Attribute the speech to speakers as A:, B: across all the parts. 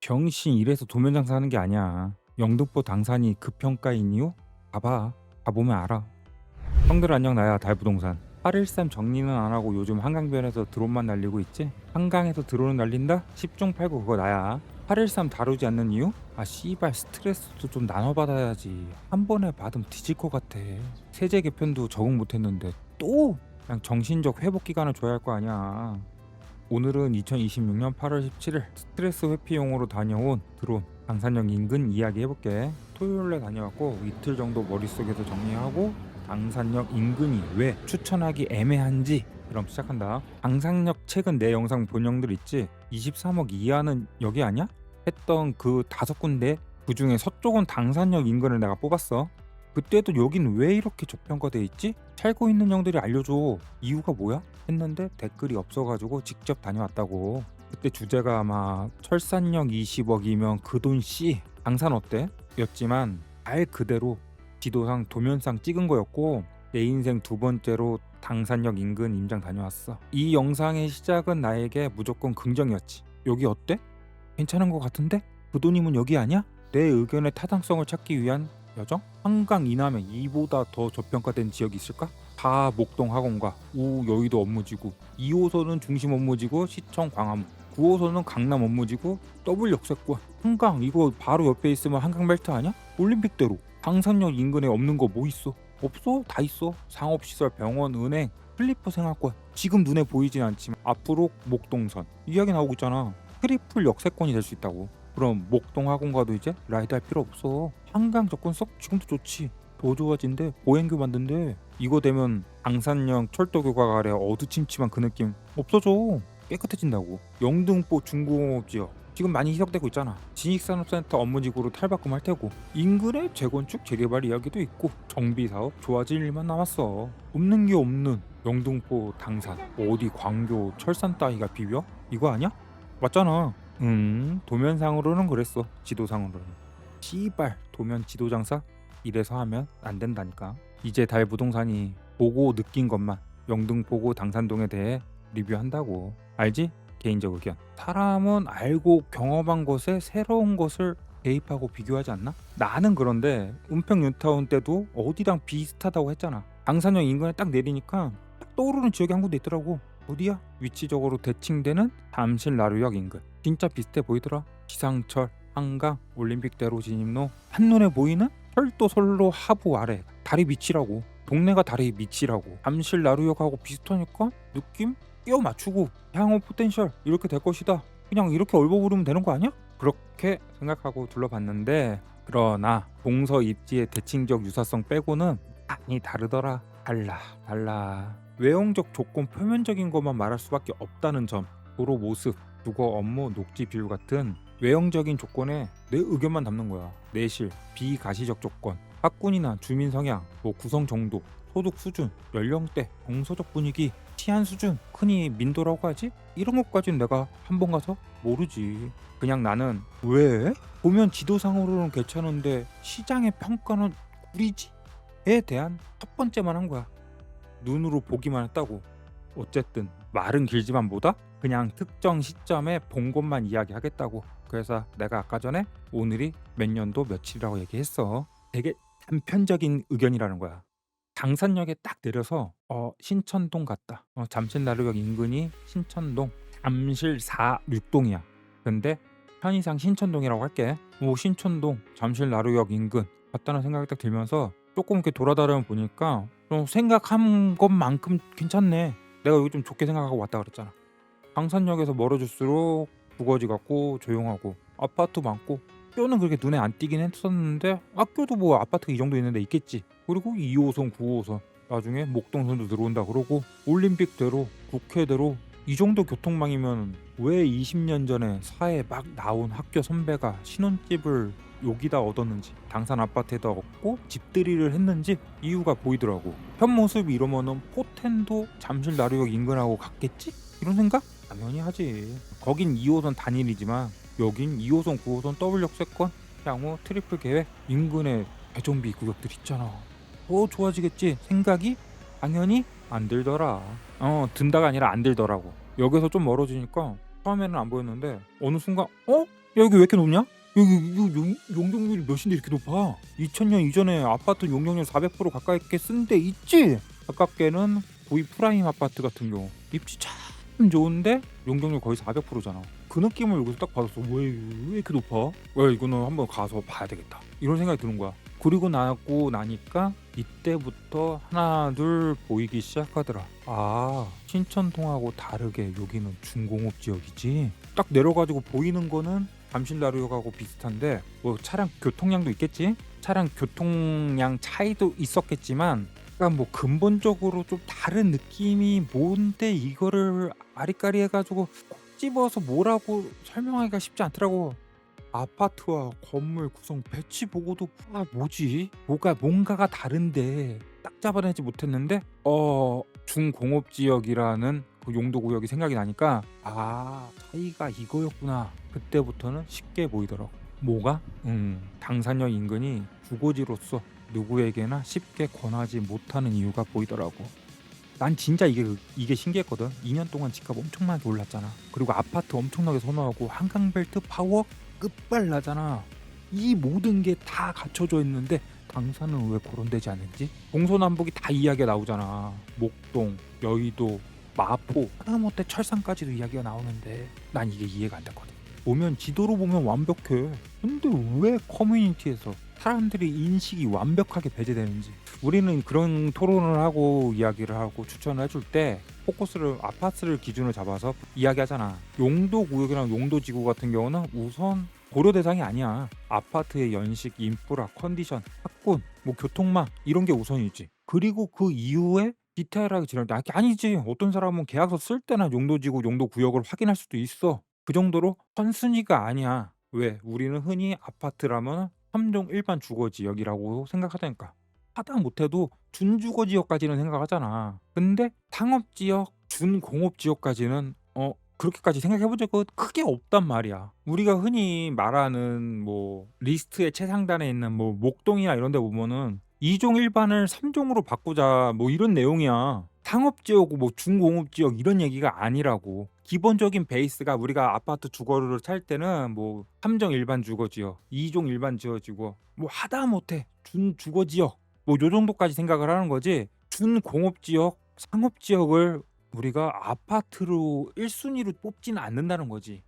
A: 병신 이래서 도면장사 하는 게 아니야. 영등포 당산이 급평가인 이유? 봐봐. 가보면 알아. 형들 안녕, 나야 달부동산. 813 정리는 안 하고 요즘 한강변에서 드론만 날리고 있지? 한강에서 드론을 날린다? 10중 8구 그거 나야. 813 다루지 않는 이유? 아 씨발, 스트레스도 좀 나눠받아야지. 한 번에 받으면 뒤질 것 같아. 세제 개편도 적응 못했는데 또 그냥 정신적 회복 기간을 줘야 할 거 아니야. 오늘은 2026년 8월 17일 스트레스 회피용으로 다녀온 드론 당산역 인근 이야기 해볼게. 토요일에 다녀왔고 이틀 정도 머릿속에서 정리하고 당산역 인근이 왜 추천하기 애매한지 그럼 시작한다. 당산역 최근 내 영상 본 형들 있지? 23억 이하는 여기 아니야? 했던 그 5군데, 그중에 서쪽은 당산역 인근을 내가 뽑았어. 그때도 여긴 왜 이렇게 저평가돼 있지? 살고 있는 형들이 알려줘. 이유가 뭐야? 했는데 댓글이 없어가지고 직접 다녀왔다고. 그때 주제가 아마 철산역 20억이면 그 돈 씨 당산 어때? 였지만 말 그대로 지도상 도면상 찍은 거였고, 내 인생 두 번째로 당산역 인근 임장 다녀왔어. 이 영상의 시작은 나에게 무조건 긍정이었지. 여기 어때? 괜찮은 거 같은데? 그 돈이면 여기 아니야? 내 의견의 타당성을 찾기 위한 여정? 한강 이남에 이보다 더 저평가된 지역이 있을까? 다 목동 학원가, 우 여의도 업무지구, 2호선은 중심 업무지구 시청 광화문, 9호선은 강남 업무지구 더블 역세권. 한강 이거 바로 옆에 있으면 한강 벨트 아니야? 올림픽대로. 당산역 인근에 없는 거 뭐 있어? 없어? 다 있어. 상업시설, 병원, 은행, 플리퍼 생활권. 지금 눈에 보이진 않지만 앞으로 목동선 이야기 나오고 있잖아. 트리플 역세권이 될 수 있다고. 그럼 목동 학원가도 이제 라이드 할 필요 없어. 한강 접근성 지금도 좋지. 더 좋아진대. 보행교 만든대. 이거 되면 당산역 철도교가 아래 어두침침한 그 느낌 없어져. 깨끗해진다고. 영등포 중공업지역 지금 많이 희석되고 있잖아. 진익산업센터 업무지구로 탈바꿈할 테고, 인근의 재건축 재개발 이야기도 있고, 정비사업 좋아질 일만 남았어. 없는 게 없는 영등포 당산. 어디 광교 철산 따위가 비벼? 이거 아니야? 맞잖아. 도면상으로는 그랬어. 지도상으로는. 씨발, 도면 지도장사? 이래서 하면 안 된다니까. 이제 달 부동산이 보고 느낀 것만 영등포구 당산동에 대해 리뷰한다고. 알지? 개인적 의견. 사람은 알고 경험한 것에 새로운 것을 대입하고 비교하지 않나? 나는 그런데 은평 뉴타운 때도 어디랑 비슷하다고 했잖아. 당산역 인근에 딱 내리니까 딱 떠오르는 지역이 한 군데 있더라고. 어디야? 위치적으로 대칭되는 잠실 나루역 인근. 진짜 비슷해 보이더라. 지상철, 한강, 올림픽대로 진입로, 한눈에 보이는 철도 선로 하부 아래 다리 밑이라고. 동네가 다리 밑이라고. 잠실 나루역하고 비슷하니까 느낌 끼워 맞추고 향후 포텐셜 이렇게 될 것이다. 그냥 이렇게 얼버무리면 되는 거 아니야? 그렇게 생각하고 둘러봤는데, 그러나 동서 입지의 대칭적 유사성 빼고는 많이 다르더라. 달라. 외형적 조건 표면적인 것만 말할 수밖에 없다는 점. 도로 모습, 주거 업무, 녹지 비율 같은 외형적인 조건에 내 의견만 담는 거야. 내실, 비가시적 조건, 학군이나 주민 성향, 뭐 구성 정도, 소득 수준, 연령대, 정서적 분위기, 치안 수준, 흔히 민도라고 하지? 이런 것까지는 내가 한 번 가서 모르지. 그냥 나는 왜? 보면 지도상으로는 괜찮은데 시장의 평가는 구리지? 에 대한 첫 번째만 한 거야. 눈으로 보기만 했다고. 어쨌든 말은 길지만 뭐다? 그냥 특정 시점에 본 것만 이야기하겠다고. 그래서 내가 아까 전에 오늘이 몇 년도 며칠이라고 얘기했어. 되게 단편적인 의견이라는 거야. 당산역에 딱 내려서 신천동 같다. 잠실나루역 인근이 신천동, 잠실 4, 6동이야. 근데 편의상 신천동이라고 할게. 신천동, 잠실나루역 인근 같다는 생각이 딱 들면서 조금 이렇게 돌아다녀 보니까 생각한 것만큼 괜찮네. 내가 여기 좀 좋게 생각하고 왔다 그랬잖아. 당산역에서 멀어질수록 주거지 같고 조용하고 아파트 많고, 학교는 그렇게 눈에 안 띄긴 했었는데 학교도 뭐 아파트 이 정도 있는데 있겠지. 그리고 2호선 9호선 나중에 목동선도 들어온다 그러고, 올림픽대로 국회대로 이 정도 교통망이면 왜 20년 전에 사회 막 나온 학교 선배가 신혼집을 여기다 얻었는지, 당산 아파트에다 얻고 집들이를 했는지 이유가 보이더라고. 현모습이 이러면은 포텐도 잠실 나루역 인근하고 같겠지? 이런 생각 당연히 하지. 거긴 2호선 단일이지만 여긴 2호선 9호선 더블 역세권, 향후 트리플 계획, 인근에 배정비 구역들 있잖아. 더 좋아지겠지 생각이 당연히 안 들더라. 든다가 아니라 안 들더라고. 역에서 좀 멀어지니까 처음에는 안 보였는데 어느 순간 여기 왜 이렇게 높냐? 여기 용적률이 몇인데 이렇게 높아? 2000년 이전에 아파트 용적률 400% 가까이 쓴 데 있지? 가깝게는 V 프라임 아파트 같은 경우 입지 참 좋은데 용적률 거의 400%잖아. 그 느낌을 여기서 딱 받았어. 왜 이렇게 높아? 왜 이거는 한번 가서 봐야 되겠다. 이런 생각이 드는 거야. 그리고 나고 나니까 이때부터 하나 둘 보이기 시작하더라. 아, 신천동하고 다르게 여기는 중공업 지역이지. 딱 내려가지고 보이는 거는 잠실나루역하고 비슷한데 뭐 차량 교통량도 있겠지. 차량 교통량 차이도 있었겠지만 약간 뭐 근본적으로 좀 다른 느낌이 뭔데 이거를 아리까리 해가지고 콕 집어서 뭐라고 설명하기가 쉽지 않더라고. 아파트와 건물 구성 배치 보고도 뭐지? 뭔가가 다른데 딱 잡아내지 못했는데 중공업 지역이라는 그 용도 구역이 생각이 나니까 차이가 이거였구나. 그때부터는 쉽게 보이더라고. 뭐가? 당산역 인근이 주거지로서 누구에게나 쉽게 권하지 못하는 이유가 보이더라고. 난 진짜 이게 신기했거든. 2년 동안 집값 엄청나게 올랐잖아. 그리고 아파트 엄청나게 선호하고 한강벨트 파워 끝발나잖아. 이 모든 게 다 갖춰져 있는데 당사는 왜 거론되지 않는지? 동서남북이 다 이야기가 나오잖아. 목동, 여의도, 마포, 하다못해 철산까지도 이야기가 나오는데 난 이게 이해가 안 됐거든. 지도로 보면 완벽해. 근데 왜 커뮤니티에서 사람들이 인식이 완벽하게 배제되는지. 우리는 그런 토론을 하고 이야기를 하고 추천을 해줄 때 포커스를 아파트를 기준으로 잡아서 이야기하잖아. 용도 구역이랑 용도 지구 같은 경우는 우선 고려 대상이 아니야. 아파트의 연식, 인프라, 컨디션, 학군, 뭐 교통망 이런 게 우선이지. 그리고 그 이후에 디테일하게 지낼 때 아니지. 어떤 사람은 계약서 쓸 때나 용도지구, 용도구역을 확인할 수도 있어. 그 정도로 선순위가 아니야. 왜? 우리는 흔히 아파트라면 3종 일반 주거지역이라고 생각하다니까. 하다 못해도 준주거지역까지는 생각하잖아. 근데 상업지역, 준공업지역까지는 그렇게까지 생각해본 적은 크게 없단 말이야. 우리가 흔히 말하는 뭐 리스트의 최상단에 있는 뭐 목동이나 이런 데 보면은 2종 일반을 3종으로 바꾸자 뭐 이런 내용이야. 상업지역 뭐 중공업지역 이런 얘기가 아니라고. 기본적인 베이스가 우리가 아파트 주거를 찰 때는 뭐 3종 일반 주거지역, 2종 일반 주거지역, 뭐 하다못해 준주거지역 뭐 요 정도까지 생각을 하는 거지. 준공업지역, 상업지역을 우리가 아파트로 1순위로 뽑지는 않는다는 거지.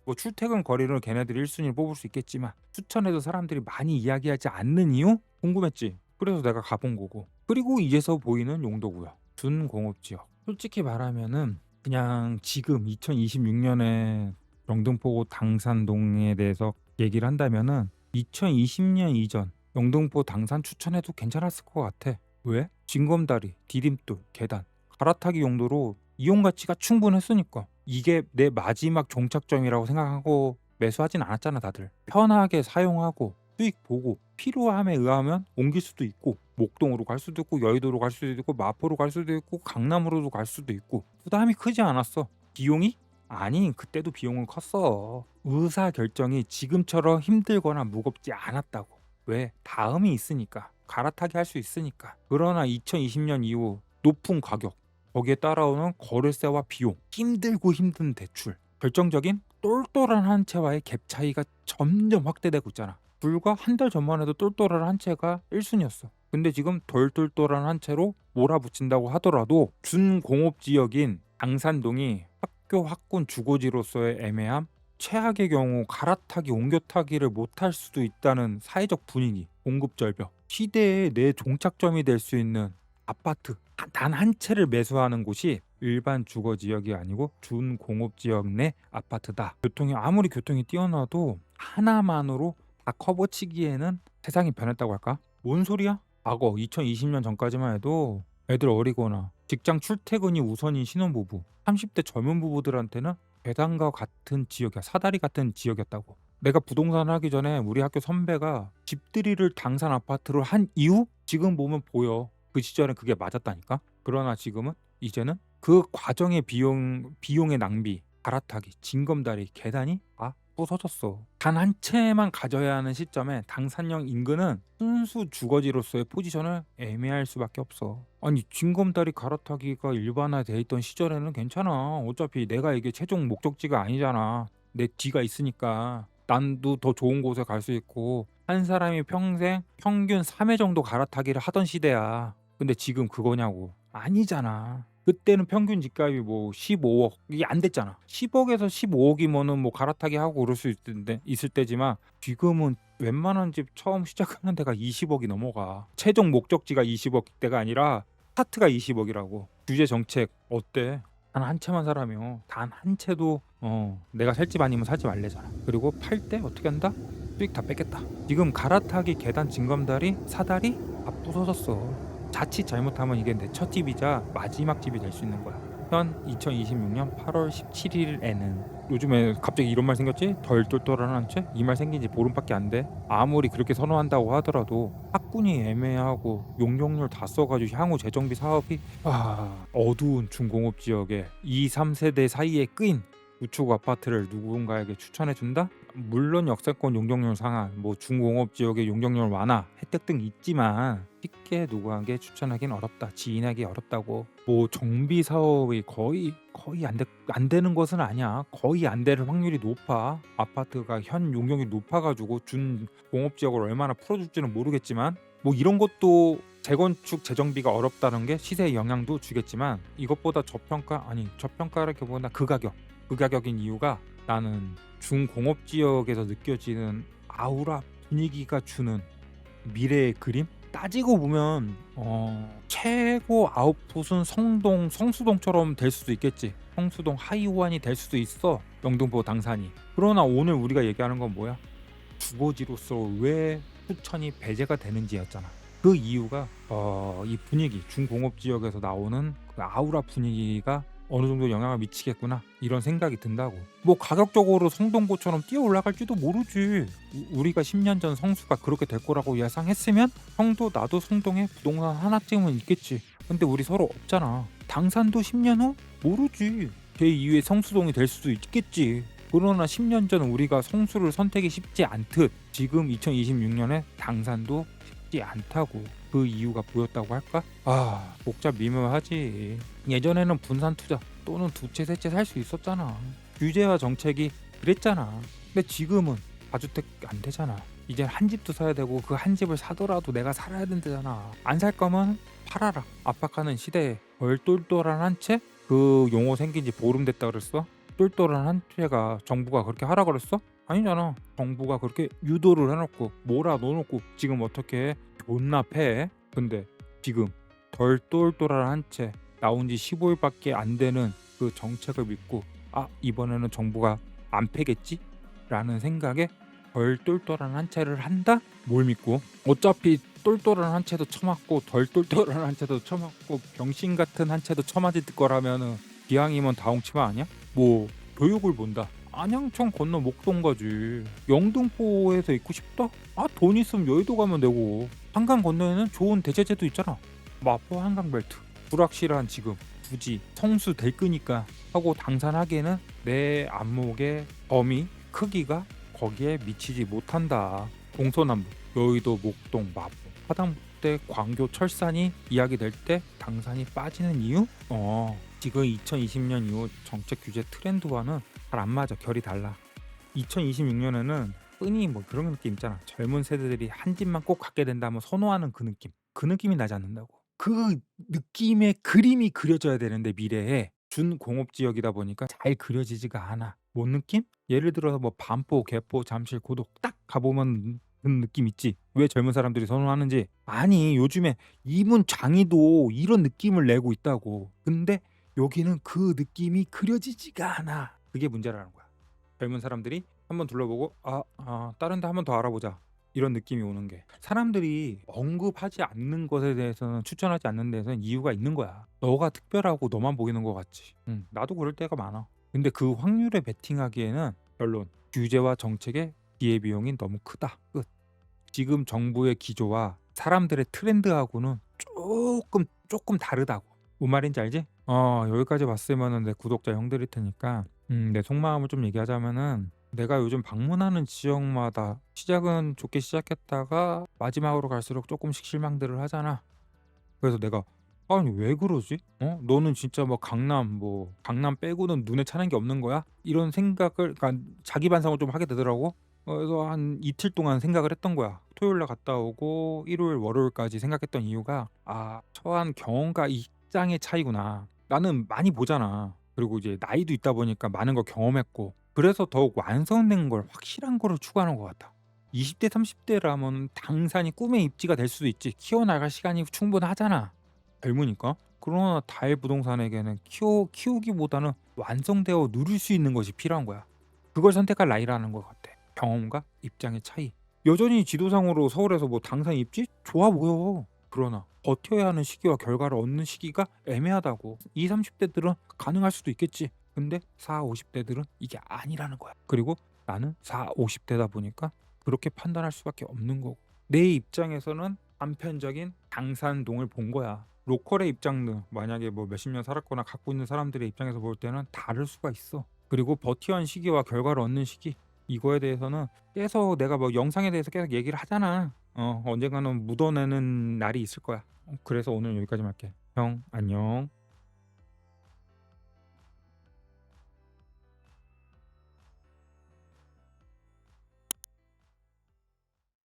A: 뭐 출퇴근 거리를 걔네들이 1순위로 뽑을 수 있겠지만 추천해도 사람들이 많이 이야기하지 않는 이유? 궁금했지. 그래서 내가 가본 거고. 그리고 이제서 보이는 용도구역. 준공업지역. 솔직히 말하면은 그냥 지금 2026년에 영등포 당산동에 대해서 얘기를 한다면은 2020년 이전 영등포 당산 추천해도 괜찮았을 것 같아. 왜? 징검다리, 디딤돌, 계단, 갈아타기 용도로 이용 가치가 충분했으니까. 이게 내 마지막 종착점이라고 생각하고 매수하진 않았잖아 다들. 편하게 사용하고 수익 보고 필요함에 의하면 옮길 수도 있고 목동으로 갈 수도 있고 여의도로 갈 수도 있고 마포로 갈 수도 있고 강남으로도 갈 수도 있고 부담이 크지 않았어. 비용이? 아니 그때도 비용은 컸어. 의사결정이 지금처럼 힘들거나 무겁지 않았다고. 왜? 다음이 있으니까. 갈아타기 할 수 있으니까. 그러나 2020년 이후 높은 가격, 거기에 따라오는 거래세와 비용, 힘들고 힘든 대출, 결정적인 똘똘한 한 채와의 갭 차이가 점점 확대되고 있잖아. 불과 한 달 전만 해도 똘똘한 한 채가 1순위였어. 근데 지금 덜 똘똘한 한 채로 몰아붙인다고 하더라도 준공업지역인 당산동이 학교 학군 주거지로서의 애매함, 최악의 경우 갈아타기 옮겨타기를 못할 수도 있다는 사회적 분위기, 공급 절벽, 시대의 내 종착점이 될 수 있는 아파트 단 한 채를 매수하는 곳이 일반 주거 지역이 아니고 준공업 지역 내 아파트다. 아무리 교통이 뛰어나도 하나만으로 다 커버치기에는 세상이 변했다고 할까? 뭔 소리야? 과거 2020년 전까지만 해도 애들 어리거나 직장 출퇴근이 우선인 신혼부부, 30대 젊은 부부들한테는 배당과 같은 지역이야. 사다리 같은 지역이었다고. 내가 부동산 하기 전에 우리 학교 선배가 집들이를 당산 아파트로 한 이후 지금 보면 보여. 그 시절엔 그게 맞았다니까. 그러나 지금은 이제는 그 과정의 비용의 낭비, 갈아타기, 징검다리, 계단이 다 부서졌어. 단 한 채만 가져야 하는 시점에 당산역 인근은 순수 주거지로서의 포지션을 애매할 수밖에 없어. 아니 징검다리 갈아타기가 일반화돼 있던 시절에는 괜찮아. 어차피 내가 이게 최종 목적지가 아니잖아. 내 뒤가 있으니까. 난도 더 좋은 곳에 갈 수 있고 한 사람이 평생 평균 3회 정도 갈아타기를 하던 시대야. 근데 지금 그거냐고. 아니잖아. 그때는 평균 집값이 뭐 15억 이게 안 됐잖아. 10억에서 15억이면은 뭐 갈아타기 하고 그럴 수 있을 때지만 지금은 웬만한 집 처음 시작하는 데가 20억이 넘어가. 최종 목적지가 20억 대가 아니라 스타트가 20억이라고. 규제 정책 어때? 단 한 채만 사라며. 단 한 채도 내가 살 집 아니면 사지 말래잖아. 그리고 팔 때 어떻게 한다? 수익 다 뺏겠다. 지금 갈아타기 계단 징검다리 사다리 다 부서졌어. 자칫 잘못하면 이게 내 첫 집이자 마지막 집이 될 수 있는 거야. 현 2026년 8월 17일에는 요즘에 갑자기 이런 말 생겼지? 덜 똘똘한 한 채? 이 말 생긴 지 보름밖에 안 돼. 아무리 그렇게 선호한다고 하더라도 학군이 애매하고 용적률 다 써가지고 향후 재정비 사업이 어두운 중공업 지역에 2, 3세대 사이에 끄인 우측 아파트를 누군가에게 추천해준다? 물론 역세권 용적률 상한, 뭐 중공업 지역의 용적률 완화, 혜택 등 있지만 쉽게 누구에게 추천하긴 어렵다. 지인하기 어렵다고. 뭐 정비 사업이 거의 안 되는 것은 아니야. 거의 안 될 확률이 높아. 아파트가 현 용적률이 높아가지고 준 공업 지역을 얼마나 풀어줄지는 모르겠지만 뭐 이런 것도 재건축 재정비가 어렵다는 게 시세에 영향도 주겠지만 이것보다 저평가라기보다 그 가격인 이유가 나는 중공업 지역에서 느껴지는 아우라 분위기가 주는 미래의 그림? 따지고 보면 최고 아웃풋은 성수동처럼 될 수도 있겠지. 성수동 하이오안이 될 수도 있어. 영등포 당산이. 그러나 오늘 우리가 얘기하는 건 뭐야? 주거지로서 왜 수천이 배제가 되는지였잖아. 그 이유가 이 분위기, 중공업 지역에서 나오는 그 아우라 분위기가 어느 정도 영향을 미치겠구나 이런 생각이 든다고. 뭐 가격적으로 성동구처럼 뛰어 올라갈지도 모르지. 우리가 10년 전 성수가 그렇게 될 거라고 예상했으면 형도 나도 성동에 부동산 하나쯤은 있겠지. 근데 우리 서로 없잖아. 당산도 10년 후 모르지. 제2의 성수동이 될 수도 있겠지. 그러나 10년 전 우리가 성수를 선택이 쉽지 않듯 지금 2026년에 당산도 쉽지 않다고. 그 이유가 보였다고 할까? 복잡 미묘하지. 예전에는 분산 투자 또는 두 채 세 채 살 수 있었잖아. 규제와 정책이 그랬잖아. 근데 지금은 다주택 안 되잖아. 이제 한 집도 사야 되고 그 한 집을 사더라도 내가 살아야 된다잖아. 안 살 거면 팔아라. 압박하는 시대에 똘똘한 한 채? 그 용어 생긴 지 보름 됐다 그랬어? 똘똘한 한 채가 정부가 그렇게 하라 그랬어? 아니잖아. 정부가 그렇게 유도를 해놓고 몰아넣어놓고 지금 어떻게 해? 존나 패. 근데 지금 덜 똘똘한 한 채 나온 지 15일밖에 안 되는 그 정책을 믿고 이번에는 정부가 안 패겠지? 라는 생각에 덜 똘똘한 한 채를 한다? 뭘 믿고? 어차피 똘똘한 한 채도 처맞고 덜 똘똘한 한 채도 처맞고 병신 같은 한 채도 처맞을 거라면은 기왕이면 다홍치마 아니야? 뭐 교육을 본다. 안양청 건너 목동 가지. 영등포에서 있고 싶다? 돈 있으면 여의도 가면 되고. 한강 건너에는 좋은 대체제도 있잖아. 마포 한강벨트. 불확실한 지금 굳이 성수 될 거니까 하고 당산하기에는 내 안목의 범위 크기가 거기에 미치지 못한다. 동서남북 여의도 목동 마포 하다못해 광교 철산이 이야기될 때 당산이 빠지는 이유? 지금 2020년 이후 정책 규제 트렌드와는 잘 안 맞아. 결이 달라. 2026년에는 흔히 뭐 그런 느낌 있잖아. 젊은 세대들이 한 집만 꼭 갖게 된다면 선호하는 그 느낌. 그 느낌이 나지 않는다고. 그 느낌의 그림이 그려져야 되는데 미래에 준공업 지역이다 보니까 잘 그려지지가 않아. 뭔 느낌? 예를 들어서 뭐 반포, 개포, 잠실, 고덕 딱 가보면 그 느낌 있지. 왜 젊은 사람들이 선호하는지. 아니 요즘에 이문 장이도 이런 느낌을 내고 있다고. 근데 여기는 그 느낌이 그려지지가 않아. 그게 문제라는 거야. 젊은 사람들이 한번 둘러보고 다른 데 한번 더 알아보자. 이런 느낌이 오는 게 사람들이 언급하지 않는 것에 대해서는 추천하지 않는 데서는 이유가 있는 거야. 너가 특별하고 너만 보이는 것 같지. 나도 그럴 때가 많아. 근데 그 확률에 베팅하기에는 결론 규제와 정책의 기회비용이 너무 크다. 끝. 지금 정부의 기조와 사람들의 트렌드하고는 조금 다르다고. 뭔 말인지 알지? 여기까지 봤으면은 내 구독자 형들일 테니까 내 속마음을 좀 얘기하자면은 내가 요즘 방문하는 지역마다 시작은 좋게 시작했다가 마지막으로 갈수록 조금씩 실망들을 하잖아. 그래서 내가 아니 왜 그러지? 너는 진짜 강남 빼고는 눈에 차는 게 없는 거야? 이런 생각을 그러니까 자기 반성을 좀 하게 되더라고. 그래서 한 이틀 동안 생각을 했던 거야. 토요일 날 갔다 오고 일요일, 월요일까지 생각했던 이유가 '아 처한 경험과 입장의 차이구나.' 나는 많이 보잖아. 그리고 이제 나이도 있다 보니까 많은 걸 경험했고 그래서 더욱 완성된 걸 확실한 거를 추구하는 것 같아. 20대 30 대라면 당산이 꿈의 입지가 될 수도 있지. 키워나갈 시간이 충분하잖아, 젊으니까. 그러나 다일 부동산에게는 키우기보다는 완성되어 누릴 수 있는 것이 필요한 거야. 그걸 선택할 나이라는 것 같아. 경험과 입장의 차이. 여전히 지도상으로 서울에서 뭐 당산 입지? 좋아 보여. 그러나 버텨야 하는 시기와 결과를 얻는 시기가 애매하다고. 20, 30대들은 가능할 수도 있겠지. 근데 40, 50대들은 이게 아니라는 거야. 그리고 나는 40, 50대다 보니까 그렇게 판단할 수밖에 없는 거고. 내 입장에서는 단편적인 당산동을 본 거야. 로컬의 입장도 만약에 뭐 몇십 년 살았거나 갖고 있는 사람들의 입장에서 볼 때는 다를 수가 있어. 그리고 버텨야 하는 시기와 결과를 얻는 시기, 이거에 대해서는 계속 내가 뭐 영상에 대해서 계속 얘기를 하잖아. 언젠가는 묻어내는 날이 있을 거야. 그래서 오늘 여기까지만 할게. 형 안녕.